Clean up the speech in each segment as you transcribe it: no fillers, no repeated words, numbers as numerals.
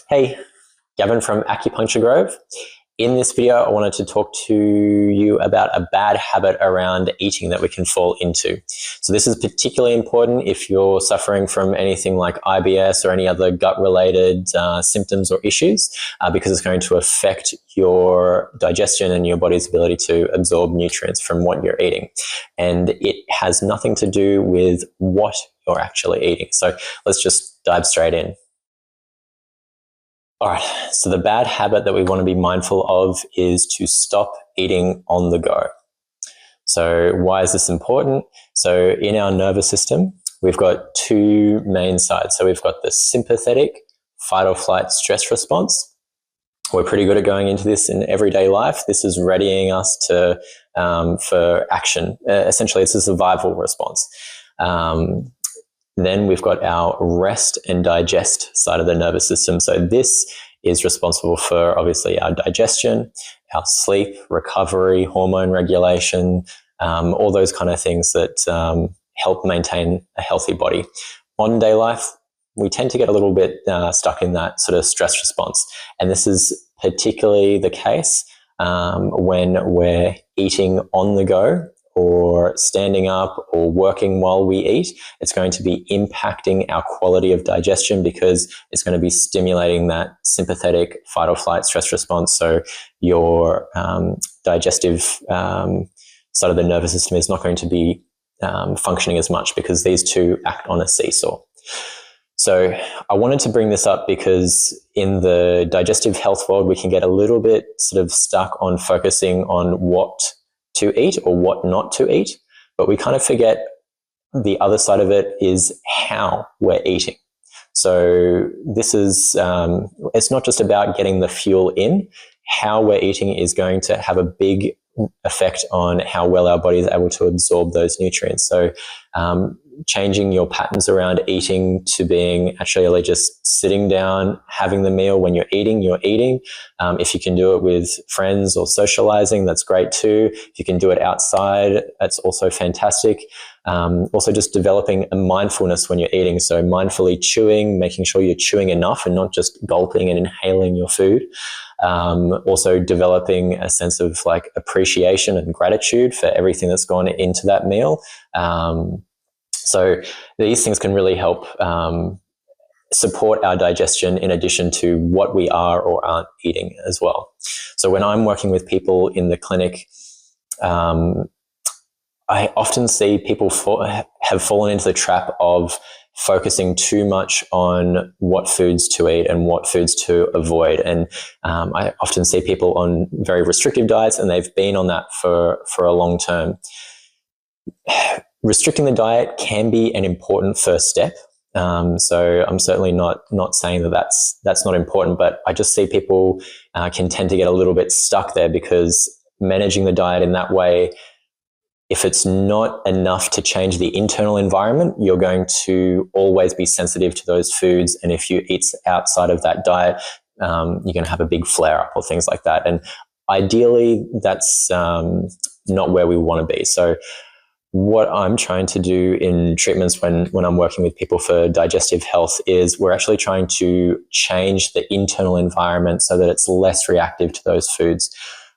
Hey, Gavin from Acupuncture Grove. In this video, I wanted to talk to you about a bad habit around eating that we can fall into. So this is particularly important if you're suffering from anything like IBS or any other gut-related symptoms or issues, because it's going to affect your digestion and your body's ability to absorb nutrients from what you're eating. And it has nothing to do with what you're actually eating. So let's just dive straight in. All right, so the bad habit that we want to be mindful of is to stop eating on the go. So why is this important? So in our nervous system, we've got two main sides. So we've got the sympathetic fight or flight stress response. We're pretty good at going into this in everyday life. This is readying us to for action. Essentially, it's a survival response. Then we've got our rest and digest side of the nervous system. So this is responsible for obviously our digestion, our sleep, recovery, hormone regulation, all those kind of things that help maintain a healthy body. Modern day life, we tend to get a little bit stuck in that sort of stress response. And this is particularly the case when we're eating on the go, or standing up or working while we eat. It's going to be impacting our quality of digestion because it's going to be stimulating that sympathetic fight or flight stress response. So your digestive side of the nervous system is not going to be functioning as much because these two act on a seesaw. So I wanted to bring this up because in the digestive health world, we can get a little bit sort of stuck on focusing on what to eat or what not to eat, but we kind of forget the other side of it is how we're eating. So this is, it's not just about getting the fuel in. How we're eating is going to have a big effect on how well our body is able to absorb those nutrients. So changing your patterns around eating to being actually just sitting down, having the meal. When you're eating, you're eating. If you can do it with friends or socializing, that's great too. If you can do it outside, that's also fantastic. Also just developing a mindfulness when you're eating. So mindfully chewing, making sure you're chewing enough and not just gulping and inhaling your food. Also developing a sense of like appreciation and gratitude for everything that's gone into that meal. So these things can really help support our digestion in addition to what we are or aren't eating as well. So when I'm working with people in the clinic, I often see people have fallen into the trap of focusing too much on what foods to eat and what foods to avoid. And I often see people on very restrictive diets and they've been on that for a long term. Restricting the diet can be an important first step. So I'm certainly not saying that that's not important, but I just see people can tend to get a little bit stuck there because managing the diet in that way, if it's not enough to change the internal environment, you're going to always be sensitive to those foods. And if you eat outside of that diet, you're going to have a big flare up or things like that. And ideally, that's not where we want to be. So what I'm trying to do in treatments when I'm working with people for digestive health is we're actually trying to change the internal environment so that it's less reactive to those foods.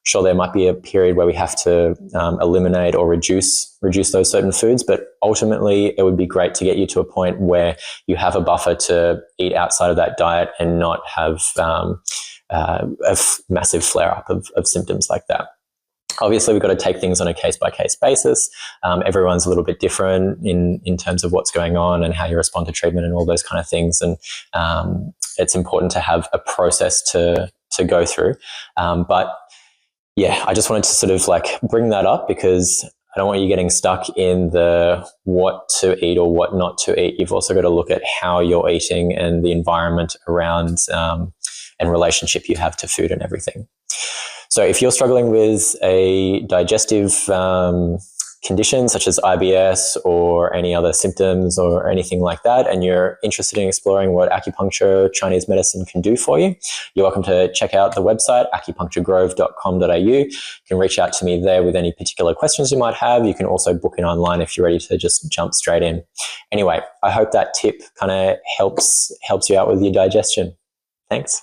Sure, there might be a period where we have to eliminate or reduce those certain foods, but ultimately it would be great to get you to a point where you have a buffer to eat outside of that diet and not have a massive flare-up of symptoms like that. Obviously, we've got to take things on a case-by-case basis. Everyone's a little bit different in terms of what's going on and how you respond to treatment and all those kind of things. And it's important to have a process to go through. But yeah, I just wanted to sort of like bring that up because I don't want you getting stuck in the what to eat or what not to eat. You've also got to look at how you're eating and the environment around and relationship you have to food and everything. So if you're struggling with a digestive condition such as IBS or any other symptoms or anything like that, and you're interested in exploring what acupuncture, Chinese medicine can do for you, you're welcome to check out the website, acupuncturegrove.com.au. You can reach out to me there with any particular questions you might have. You can also book in online if you're ready to just jump straight in. Anyway, I hope that tip kind of helps you out with your digestion. Thanks.